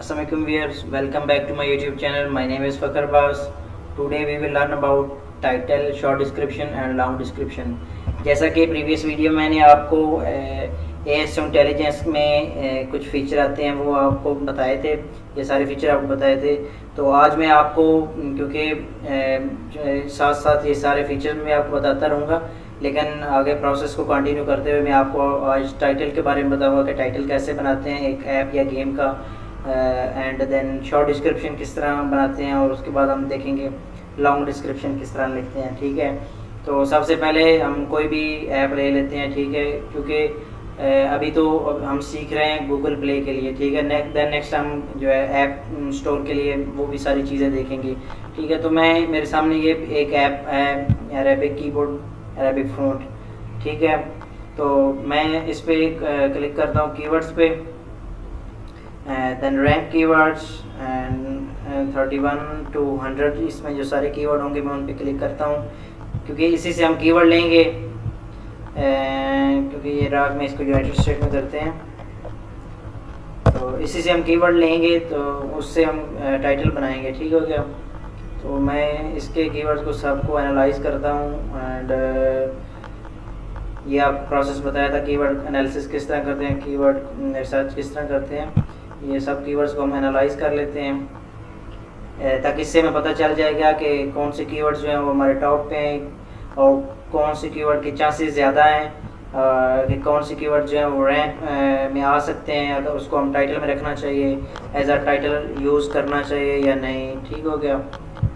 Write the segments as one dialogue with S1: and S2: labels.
S1: Assalamualaikum viewers, welcome back to my YouTube channel. My name is Fakar Bas. Today we will learn about title, short description and long description. जैसा कि previous video मैंने आपको as intelligence में कुछ feature आते हैं वो आपको बताए थे, ये सारे फीचर आपको बताए थे। तो आज मैं आपको क्योंकि साथ साथ ये सारे फीचर मैं आपको बताता रहूँगा, लेकिन आगे प्रोसेस को कंटिन्यू करते हुए मैं आपको आज टाइटल के बारे में बताऊंगा कि टाइटल कैसे बनाते हैं एक ऐप या गेम का, एंड देन शॉर्ट डिस्क्रिप्शन किस तरह बनाते हैं, और उसके बाद हम देखेंगे लॉन्ग डिस्क्रिप्शन किस तरह लिखते हैं। ठीक है, तो सबसे पहले हम कोई भी ऐप ले लेते हैं। ठीक है, क्योंकि अभी तो हम सीख रहे हैं गूगल प्ले के लिए। ठीक है, नेक्स्ट हम जो है ऐप स्टोर के लिए वो भी सारी चीज़ें देखेंगे। ठीक है, तो मैं मेरे सामने ये एक ऐप है अरेबिक कीबोर्ड, अरेबिक फ़ॉन्ट। ठीक है, तो मैं इस पर क्लिक करता हूँ कीवर्ड्स पे, then rank keywords and 31 to 100, इसमें जो सारे कीवर्ड होंगे मैं उन पे क्लिक करता हूँ, क्योंकि इसी से हम कीवर्ड लेंगे। क्योंकि ये राग में इसको यूनाइटेड स्टेट में करते हैं, तो इसी से हम कीवर्ड लेंगे, तो उससे हम टाइटल बनाएंगे। ठीक हो गया, तो मैं इसके कीवर्ड्स को सबको एनालाइज करता हूँ एंड ये आप प्रोसेस बताया था कीवर्ड एनालिसिस किस तरह करते हैं, कीवर्ड रिसर्च किस तरह करते हैं। ये सब कीवर्ड्स को हम एनालाइज कर लेते हैं, ताकि इससे हमें पता चल जाएगा कि कौन से कीवर्ड्स जो हैं वो हमारे टॉप पे हैं और कौन से कीवर्ड के चांसेस ज़्यादा हैं, कि कौन से कीवर्ड जो है वो रैंक में आ सकते हैं, अगर उसको हम टाइटल में रखना चाहिए, एज अ टाइटल यूज़ करना चाहिए या नहीं। ठीक हो गया,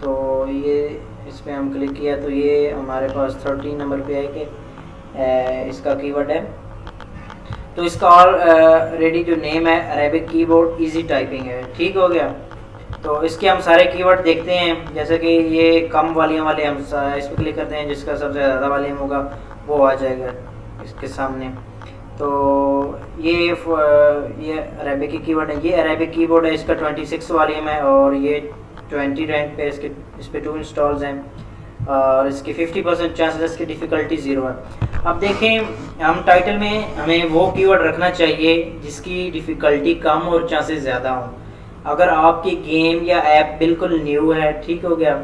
S1: तो ये इस पर हम क्लिक किया तो ये हमारे पास 13 नंबर पे है कि इसका कीवर्ड है। तो इसका ऑलरेडी जो नेम है अरेबिक कीबोर्ड इजी टाइपिंग है। ठीक हो गया, तो इसके हम सारे कीवर्ड देखते हैं। जैसे कि ये कम वॉल्यूम वाले हम इस पर क्लिक करते हैं, जिसका सबसे ज़्यादा वॉल्यूम होगा वो आ जाएगा इसके सामने। तो ये अरेबिक की कीवर्ड है, ये अरेबिक कीबोर्ड है, इसका 26 वॉल्यूम है और ये 20 रैंक पे इस पे 2 इंस्टॉल्स हैं और इसकी 50% चांसेस की डिफ़िकल्टी 0 है। अब देखें, हम टाइटल में हमें वो कीवर्ड रखना चाहिए जिसकी डिफ़िकल्टी कम और चांसेस ज़्यादा हों। अगर आपकी गेम या ऐप बिल्कुल न्यू है, ठीक हो गया,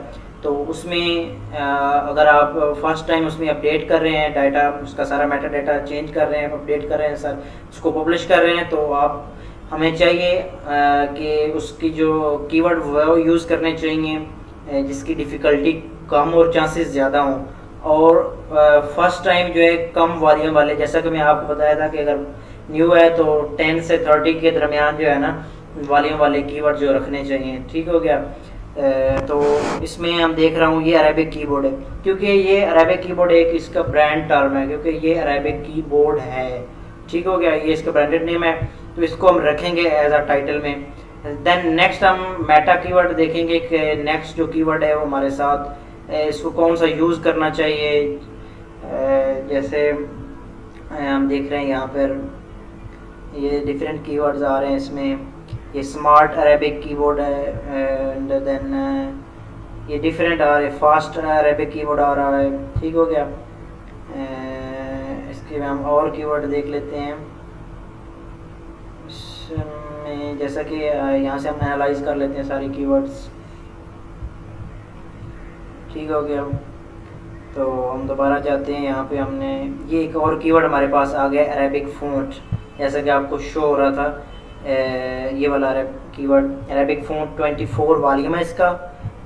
S1: तो उसमें अगर आप फर्स्ट टाइम उसमें अपडेट कर रहे हैं डाटा, उसका सारा मेटा डाटा चेंज कर रहे हैं, अपडेट कर रहे हैं सर, उसको पब्लिश कर रहे हैं, तो आप हमें चाहिए कि उसकी जो कीवर्ड वो यूज़ करने चाहिए जिसकी डिफ़िकल्टी कम और चांसेस ज़्यादा हों, और फर्स्ट टाइम जो है कम वॉल्यूम वाले, जैसा कि मैं आपको बताया था कि अगर न्यू है तो 10 से 30 के दरमियान जो है ना वॉल्यूम वाले कीवर्ड जो रखने चाहिए। ठीक हो गया, तो इसमें हम देख रहा हूँ ये अरेबिक कीबोर्ड है, क्योंकि ये अरेबिक कीबोर्ड एक इसका ब्रांड टर्म है, क्योंकि ये अरेबिक कीबोर्ड है। ठीक हो गया, ये इसका ब्रांडेड नेम है, तो इसको हम रखेंगे एज अ टाइटल में। देन नेक्स्ट हम मेटा कीवर्ड देखेंगे कि नेक्स्ट जो कीवर्ड है वो हमारे साथ इसको कौन सा यूज़ करना चाहिए। जैसे हम देख रहे हैं यहाँ पर ये डिफरेंट कीवर्ड्स आ रहे हैं इसमें, ये स्मार्ट अरेबिक कीबोर्ड है एंड देन ये डिफरेंट आ रहे, फास्ट अरेबिक कीबोर्ड आ रहा है। ठीक हो गया, इसके में हम और कीवर्ड देख लेते हैं इसमें, जैसा कि यहाँ से हम एनालाइज कर लेते हैं सारे कीवर्ड्स। ठीक हो गया, तो हम दोबारा जाते हैं, यहाँ पे हमने ये एक और कीवर्ड हमारे पास आ गया अरेबिक फ़ॉन्ट, जैसा कि आपको शो हो रहा था ये वाला कीवर्ड अरेबिक फ़ॉन्ट 24 वॉल्यूम है इसका,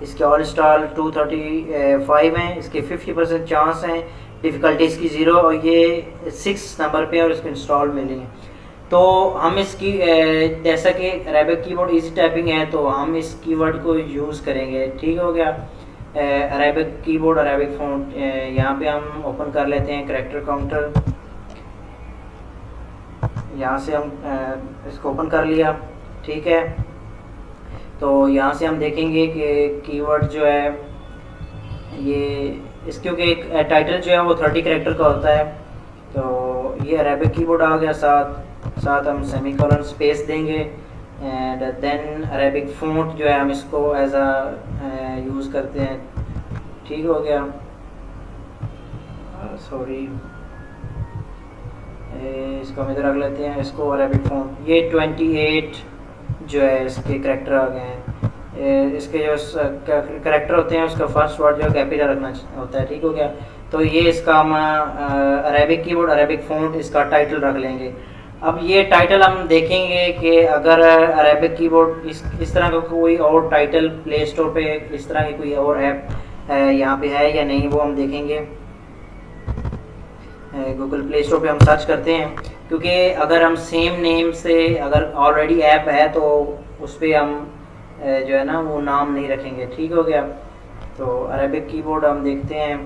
S1: इसके ऑल इंस्टॉल 235 हैं, इसके 50% चांस हैं, डिफ़िकल्टी इसकी 0 और ये 6 नंबर पे और इसके इंस्टॉल मिले हैं। तो हम इसकी जैसा कि अरेबिक कीबोर्ड इजी टाइपिंग है तो हम इस कीवर्ड को यूज़ करेंगे। ठीक हो गया, अरेबिक कीबोर्ड अरेबिक फ़ॉन्ट, यहाँ पे हम ओपन कर लेते हैं कैरेक्टर काउंटर, यहाँ से हम इसको ओपन कर लिया। ठीक है, तो यहाँ से हम देखेंगे कि कीवर्ड जो है ये इस, क्योंकि एक टाइटल जो है वो 30 कैरेक्टर का होता है, तो ये अरेबिक कीबोर्ड आ गया, साथ हम सेमीकोलन स्पेस देंगे एंड देन अरेबिक फ़ॉन्ट जो है हम इसको एज अ यूज़ करते हैं। ठीक हो गया, सॉरी इसको हम इधर रख लेते हैं, इसको अरेबिक फ़ॉन्ट, ये 28 जो है इसके करैक्टर आ गए हैं। इसके जो करैक्टर होते हैं उसका फर्स्ट वर्ड जो है कैपिटल रखना होता है, ठीक हो गया। तो ये इसका हम अरेबिक कीबोर्ड अरेबिक फ़ॉन्ट इसका टाइटल रख लेंगे। अब ये टाइटल हम देखेंगे कि अगर अरेबिक कीबोर्ड इस तरह का कोई और टाइटल प्ले स्टोर पे इस तरह की कोई और ऐप यहाँ पे है या नहीं, वो हम देखेंगे। गूगल प्ले स्टोर पे हम सर्च करते हैं, क्योंकि अगर हम सेम नेम से अगर ऑलरेडी ऐप है तो उस पर हम जो है ना वो नाम नहीं रखेंगे, ठीक हो गया। तो अरेबिक कीबोर्ड हम देखते हैं,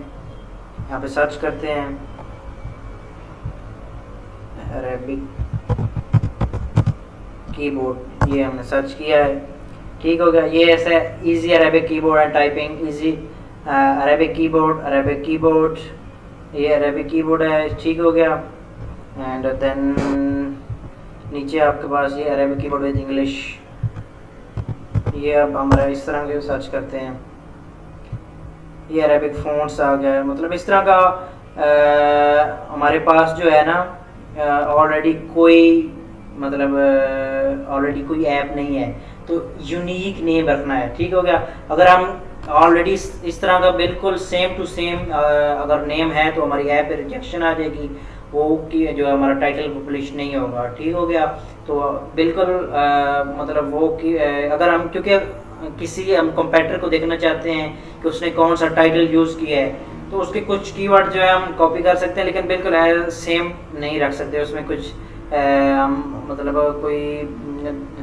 S1: यहाँ पे सर्च करते हैं अरेबिक कीबोर्ड, ये हमने सर्च किया है, ठीक हो गया। ये ऐसा easy Arabic keyboard and typing easy Arabic keyboard, ये अरेबिक कीबोर्ड है, ठीक हो गया। एंड देन नीचे आपके पास ये अरेबिक कीबोर्ड विद इंग्लिश, ये अब हम इस तरह के सर्च करते हैं, ये अरेबिक फ़ॉन्ट्स आ गया। मतलब इस तरह का हमारे पास जो है ना ऑलरेडी कोई ऑलरेडी कोई ऐप नहीं है, तो यूनिक नेम रखना है, ठीक हो गया। अगर हम ऑलरेडी इस तरह का बिल्कुल सेम टू सेम अगर नेम है तो हमारी ऐप पे रिजेक्शन आ जाएगी, वो कि जो हमारा टाइटल पब्लिश नहीं होगा, ठीक हो गया। तो बिल्कुल मतलब वो कि अगर हम क्योंकि किसी हम कंपेटिटर को देखना चाहते हैं कि उसने कौन सा टाइटल यूज़ किया है, तो उसके कुछ कीवर्ड जो है हम कॉपी कर सकते हैं, लेकिन बिल्कुल सेम नहीं रख सकते। उसमें कुछ हम मतलब कोई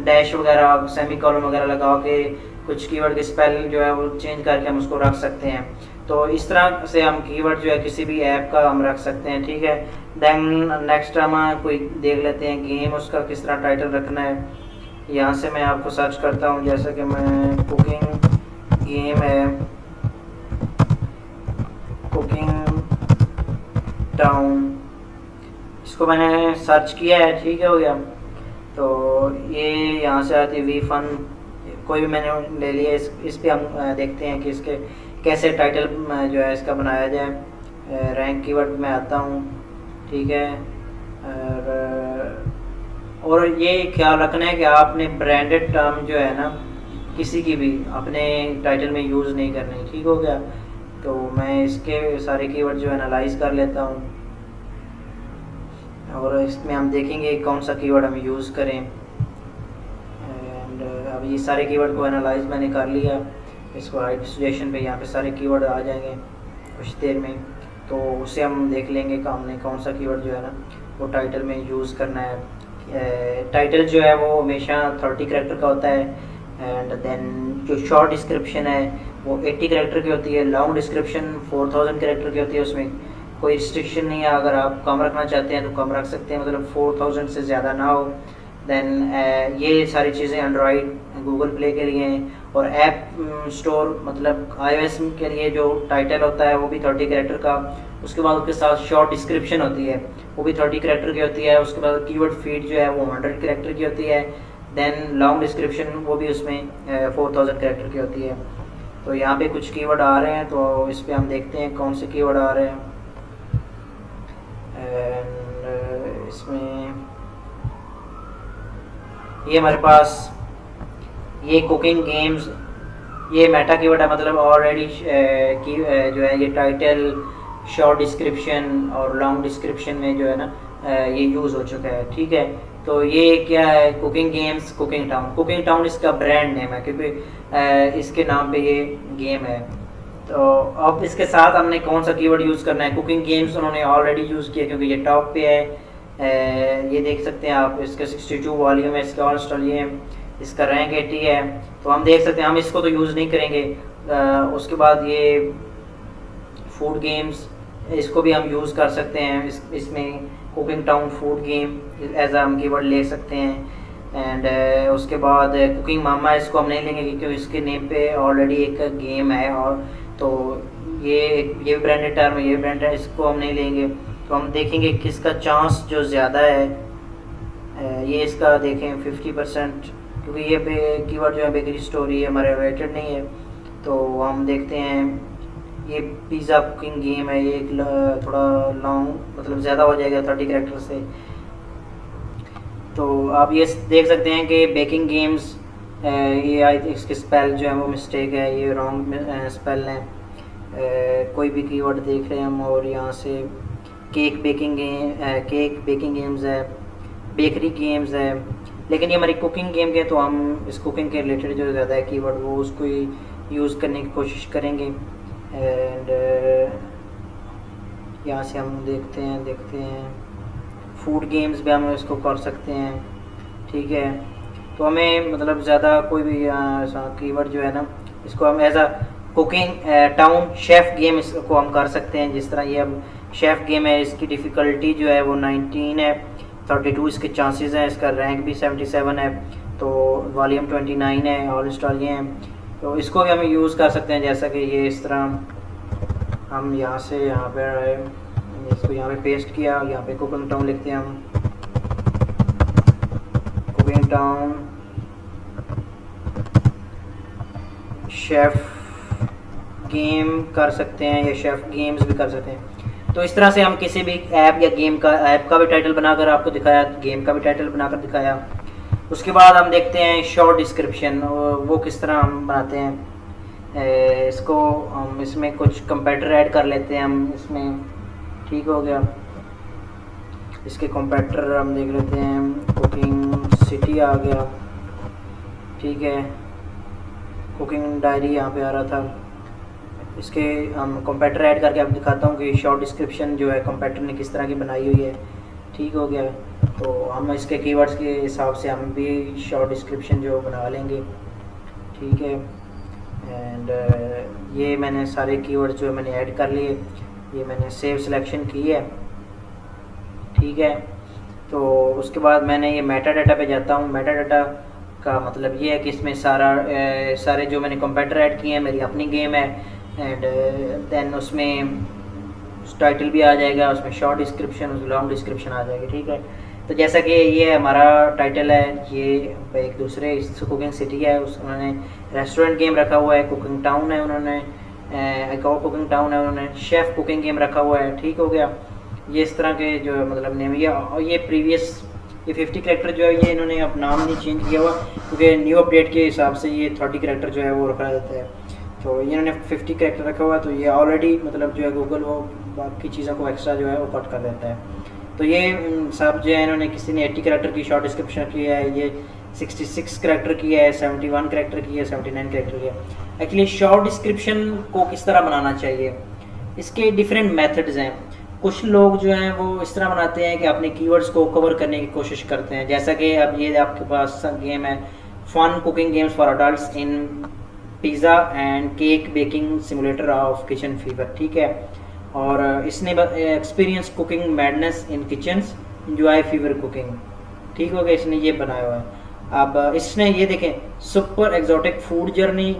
S1: डैश वगैरह सेमीकोलन वगैरह लगा के कुछ कीवर्ड के स्पेलिंग जो है वो चेंज करके हम उसको रख सकते हैं। तो इस तरह से हम कीवर्ड जो है किसी भी ऐप का हम रख सकते हैं, ठीक है। देन नेक्स्ट हम कोई देख लेते हैं गेम, उसका किस तरह टाइटल रखना है। यहाँ से मैं आपको सर्च करता हूँ, जैसे कि मैं कुकिंग गेम है, कुकिंग टाउन, इसको मैंने सर्च किया है, ठीक है हो गया। तो ये यहाँ से आती है वी फन, कोई भी मैंने ले लिया। इस पे हम देखते हैं कि इसके कैसे टाइटल जो है इसका बनाया जाए। रैंक कीवर्ड में आता हूँ, ठीक है। और ये ख्याल रखना है कि आपने ब्रांडेड टर्म जो है ना किसी की भी अपने टाइटल में यूज़ नहीं करनी, ठीक हो गया। तो मैं इसके सारे कीवर्ड जो एनालाइज कर लेता हूँ और इसमें हम देखेंगे कौन सा कीवर्ड हम यूज़ करें। एंड अब ये सारे कीवर्ड को एनालाइज मैंने कर लिया, इसको राइट सजेशन पे यहाँ पे सारे कीवर्ड आ जाएंगे कुछ देर में, तो उससे हम देख लेंगे कि हमने कौन सा कीवर्ड जो है ना वो टाइटल में यूज़ करना है। टाइटल जो है वो हमेशा 30 करैक्टर का होता है, एंड देन जो शॉर्ट डिस्क्रिप्शन है वो 80 करैक्टर की होती है, लॉन्ग डिस्क्रिप्शन 4000 करैक्टर की होती है। उसमें कोई रिस्ट्रिक्शन नहीं है, अगर आप कम रखना चाहते हैं तो कम रख सकते हैं, मतलब 4000 से ज़्यादा ना हो। देन ये सारी चीज़ें एंड्रॉयड गूगल प्ले के लिए हैं, और ऐप स्टोर मतलब iOS के लिए जो टाइटल होता है वो भी 30 करैक्टर का, उसके बाद उसके साथ शॉर्ट डिस्क्रिप्शन होती है वो भी 30 करैक्टर की होती है, उसके बाद कीवर्ड फीड जो है वो 100 करैक्टर की होती है, देन लॉन्ग डिस्क्रिप्शन वो भी उसमें 4000 करैक्टर की होती है। तो यहाँ पे कुछ कीवर्ड आ रहे हैं, तो इस पर हम देखते हैं कौन से कीवर्ड आ रहे हैं। एंड इसमें ये हमारे पास ये कुकिंग गेम्स, ये मेटा कीवर्ड है, मतलब ऑलरेडी की जो है ये टाइटल शॉर्ट डिस्क्रिप्शन और लॉन्ग डिस्क्रिप्शन में जो है ना ये यूज़ हो चुका है, ठीक है। तो ये क्या है, कुकिंग गेम्स कुकिंग टाउन इसका ब्रांड नेम है, क्योंकि इसके नाम पे ये गेम है। तो अब इसके साथ हमने कौन सा कीवर्ड यूज़ करना है। कुकिंग गेम्स उन्होंने ऑलरेडी यूज़ किया क्योंकि ये टॉप पे है, ये देख सकते हैं आप, इसका 62 वॉल्यूम है, इसका इंस्टॉल ये इसका रैंक 80 है, तो हम देख सकते हैं हम इसको तो यूज़ नहीं करेंगे। उसके बाद ये फूड गेम्स, इसको भी हम यूज़ कर सकते हैं, इसमें cooking town food game as हम कीवर्ड ले सकते हैं। एंड उसके बाद कुकिंग मामा, इसको हम नहीं लेंगे क्योंकि इसके नेम पे ऑलरेडी एक गेम है, और तो ये ब्रांडेड टर्म है, ये ब्रांड है, इसको हम नहीं लेंगे। तो हम देखेंगे किसका चांस जो ज़्यादा है, ये इसका देखें 50%, क्योंकि ये पे कीवर्ड जो है बेकरी स्टोरी है, हमारे रिलेटेड नहीं है। तो हम देखते हैं ये पिज़्ज़ा कुकिंग गेम है, ये एक थोड़ा लॉन्ग मतलब ज़्यादा हो जाएगा 30 करैक्टर से। तो आप ये देख सकते हैं कि बेकिंग गेम्स, ये इसके स्पेल जो है वो मिस्टेक है, ये रॉन्ग स्पेल है। कोई भी कीवर्ड देख रहे हैं हम, और यहाँ से केक बेकिंग गेम्स है, बेकरी गेम्स है, लेकिन ये हमारी कुकिंग गेम के, तो हम इस कुकिंग के रिलेटेड जो ज़्यादा है कीवर्ड वो उसको ही यूज़ करने की कोशिश करेंगे। एंड यहाँ से हम देखते हैं फूड गेम्स भी हम इसको कर सकते हैं, ठीक है। तो हमें मतलब ज़्यादा कोई भी कीवर्ड जो है ना, इसको हम as a cooking town chef game इसको हम कर सकते हैं। जिस तरह ये अब शेफ़ गेम है, इसकी डिफ़िकल्टी जो है वो 19 है, 32 इसके चांसेस हैं, इसका रैंक भी 77 है, तो वॉल्यूम 29 है, ऑल इंस्टॉल ये हैं। तो इसको भी हम यूज़ कर सकते हैं, जैसा कि ये इस तरह हम यहाँ से यहाँ पर इसको यहाँ पे पेस्ट किया, यहाँ पे कुकिंग टाउन लिखते हैं हम, कुकिंग टाउन शेफ़ गेम कर सकते हैं, या शेफ़ गेम्स भी कर सकते हैं। तो इस तरह से हम किसी भी ऐप या गेम का, ऐप का भी टाइटल बनाकर आपको दिखाया, गेम का भी टाइटल बनाकर दिखाया। उसके बाद हम देखते हैं शॉर्ट डिस्क्रिप्शन, वो किस तरह हम बनाते हैं। इसको हम इसमें कुछ कंपेटिटर ऐड कर लेते हैं हम इसमें, ठीक हो गया। इसके कंपेटिटर हम देख लेते हैं, कुकिंग सिटी आ गया, ठीक है, कुकिंग डायरी यहाँ पे आ रहा था। इसके हम कंपेटिटर ऐड करके आपको दिखाता हूँ कि शॉर्ट डिस्क्रिप्शन जो है कंपेटिटर ने किस तरह की बनाई हुई है, ठीक हो गया। तो हम इसके कीवर्ड्स के हिसाब से हम भी शॉर्ट डिस्क्रिप्शन जो बना लेंगे, ठीक है। एंड ये मैंने सारे कीवर्ड्स जो मैंने ऐड कर लिए, ये मैंने सेव सिलेक्शन की है, ठीक है। तो उसके बाद मैंने ये मेटा डाटा पे जाता हूँ। मेटा डाटा का मतलब ये है कि इसमें सारे जो मैंने कंपेटिटर ऐड किए हैं, मेरी अपनी गेम है, एंड देन उसमें टाइटल भी आ जाएगा, उसमें शॉर्ट डिस्क्रिप्शन, उसमें लॉन्ग डिस्क्रिप्शन आ जाएगी, ठीक है। तो जैसा कि ये हमारा टाइटल है, ये एक दूसरे कुकिंग सिटी है, उस उन्होंने रेस्टोरेंट गेम रखा हुआ है, कुकिंग टाउन है, उन्होंने एक और कुकिंग टाउन है, उन्होंने शेफ़ कुकिंग गेम रखा हुआ है, ठीक हो गया। ये इस तरह के जो मतलब नेम, ये प्रीवियस ये 50 कैरेक्टर जो है, ये इन्होंने अब नाम नहीं चेंज किया हुआ, क्योंकि न्यू अपडेट के हिसाब से ये 30 कैरेक्टर जो है वो रखा जाता है। तो इन्होंने 50 कैरेक्टर रखा हुआ है, तो ये ऑलरेडी मतलब जो है गूगल वो बाकी चीज़ों को एक्स्ट्रा जो है वो कट कर देता है। तो ये सब जो है इन्होंने, किसी ने 80 कैरेक्टर की शॉर्ट डिस्क्रिप्शन की है, ये 66 कैरेक्टर की है, 71 कैरेक्टर की है, 79 कैरेक्टर की है। एक्चुअली शॉर्ट डिस्क्रिप्शन को किस तरह बनाना चाहिए, इसके डिफरेंट मेथड्स हैं। कुछ लोग जो हैं वो इस तरह बनाते हैं कि अपने कीवर्ड्स को कवर करने की कोशिश करते हैं, जैसा कि अब ये आपके पास गेम है, fun cooking games for adults in pizza and cake baking simulator of kitchen fever, ठीक है। और इसने experience cooking madness in kitchens, enjoy fever cooking, ठीक हो गया, इसने ये बनाया हुआ है। अब इसने ये देखें, super exotic food journey,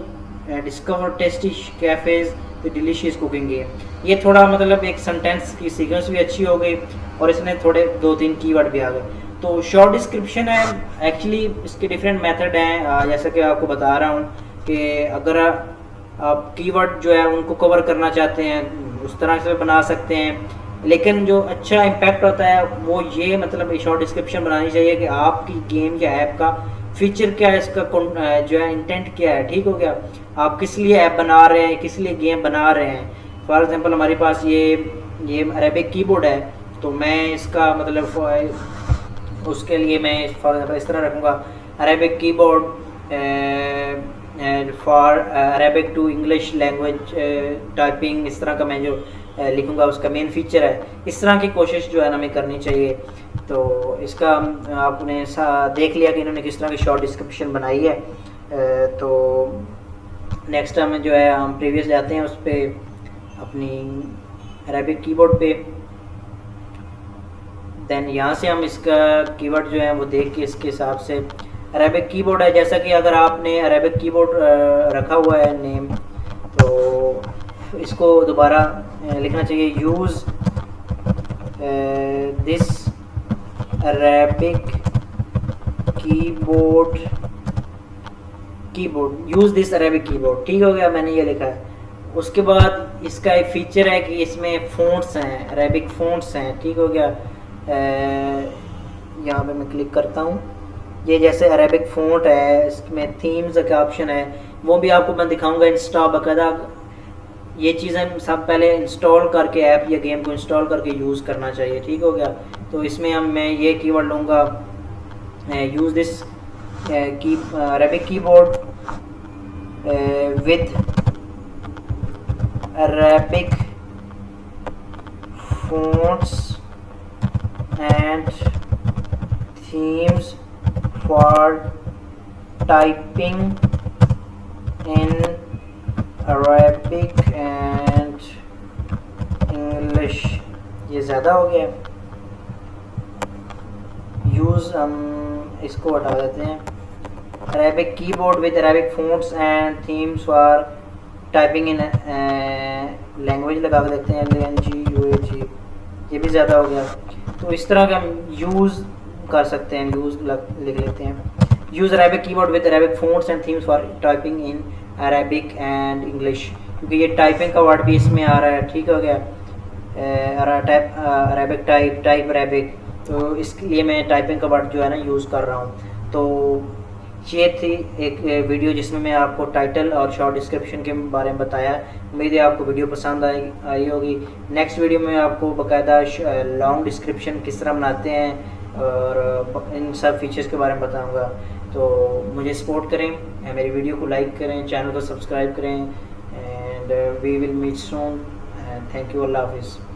S1: discover tasty cafes, delicious cooking game. ये थोड़ा मतलब एक सेंटेंस की सीक्वेंस भी अच्छी हो गई, और इसमें थोड़े 2-3 कीवर्ड भी आ गए। तो शॉर्ट डिस्क्रिप्शन है, एक्चुअली इसके डिफरेंट मेथड हैं, जैसा कि आपको बता रहा हूँ कि अगर आप कीवर्ड जो है उनको कवर करना चाहते हैं, उस तरह से बना सकते हैं, लेकिन जो अच्छा इम्पैक्ट होता है वो ये मतलब शॉर्ट डिस्क्रिप्शन बनानी चाहिए कि आपकी गेम या ऐप का फीचर क्या है, इसका जो है इंटेंट क्या है, ठीक हो गया। आप किस लिए ऐप बना रहे हैं, किस लिए गेम बना रहे हैं। फॉर एग्जांपल हमारे पास ये अरेबिक कीबोर्ड है, तो मैं इसका मतलब उसके लिए मैं फॉर एग्जांपल इस तरह रखूँगा, Arabic keyboard for Arabic to English language typing, इस तरह का मैं जो लिखूँगा उसका मेन फीचर है। इस तरह की कोशिश जो है ना हमें करनी चाहिए। तो इसका आपने देख लिया कि इन्होंने किस तरह की शॉर्ट डिस्क्रिप्शन बनाई है। तो नेक्स्ट हम जो है हम प्रीवियस जाते हैं उस पर, अपनी अरेबिक कीबोर्ड पे, देन यहाँ से हम इसका कीवर्ड जो है वो देख के इसके हिसाब से, अरेबिक कीबोर्ड है, जैसा कि अगर आपने अरेबिक कीबोर्ड रखा हुआ है नेम, तो इसको दोबारा लिखना चाहिए, use this Arabic keyboard use this Arabic keyboard, ठीक हो गया, मैंने ये लिखा है। उसके बाद इसका एक फीचर है कि इसमें फ़ॉन्ट्स हैं, अरेबिक फ़ॉन्ट्स हैं, ठीक हो गया। यहाँ पे मैं क्लिक करता हूँ। ये जैसे अरेबिक फ़ॉन्ट है, इसमें थीम्स का ऑप्शन है, वो भी आपको मैं दिखाऊंगा इंस्टा बाकायदा। ये चीज़ें सब पहले इंस्टॉल करके ऐप या गेम को इंस्टॉल करके यूज़ करना चाहिए, ठीक हो गया। तो इसमें हम मैं ये कीवर्ड लूँगा, यूज़ दिस की Arabic keyboard with Arabic fonts and themes for typing in Arabic and English। ये ज़्यादा हो गया, यूज़ हम इसको हटा देते हैं। Arabic keyboard with Arabic fonts and themes for typing in language लगा के देखते हैं, LNGUAG, ये भी ज़्यादा हो गया। तो इस तरह का हम यूज़ कर सकते हैं, यूज़ लिख लेते हैं। Use Arabic keyboard with Arabic fonts and themes for typing in Arabic and English, क्योंकि ये टाइपिंग का वर्ड भी इसमें आ रहा है, ठीक हो गया। अरेबिक टाइप अरेबिक, तो इसके लिए मैं टाइपिंग का वर्ड जो है ना यूज़ कर रहा हूँ। तो ये थी एक वीडियो जिसमें मैं आपको टाइटल और शॉर्ट डिस्क्रिप्शन के बारे में बताया। उम्मीद है आपको वीडियो पसंद आई होगी। नेक्स्ट वीडियो में आपको बाकायदा लॉन्ग डिस्क्रिप्शन किस तरह बनाते हैं और इन सब फीचर्स के बारे में बताऊंगा। तो मुझे सपोर्ट करें, मेरी वीडियो को लाइक करें, चैनल को सब्सक्राइब करें, and we will meet soon. Thank you, अल्लाह हाफिज़।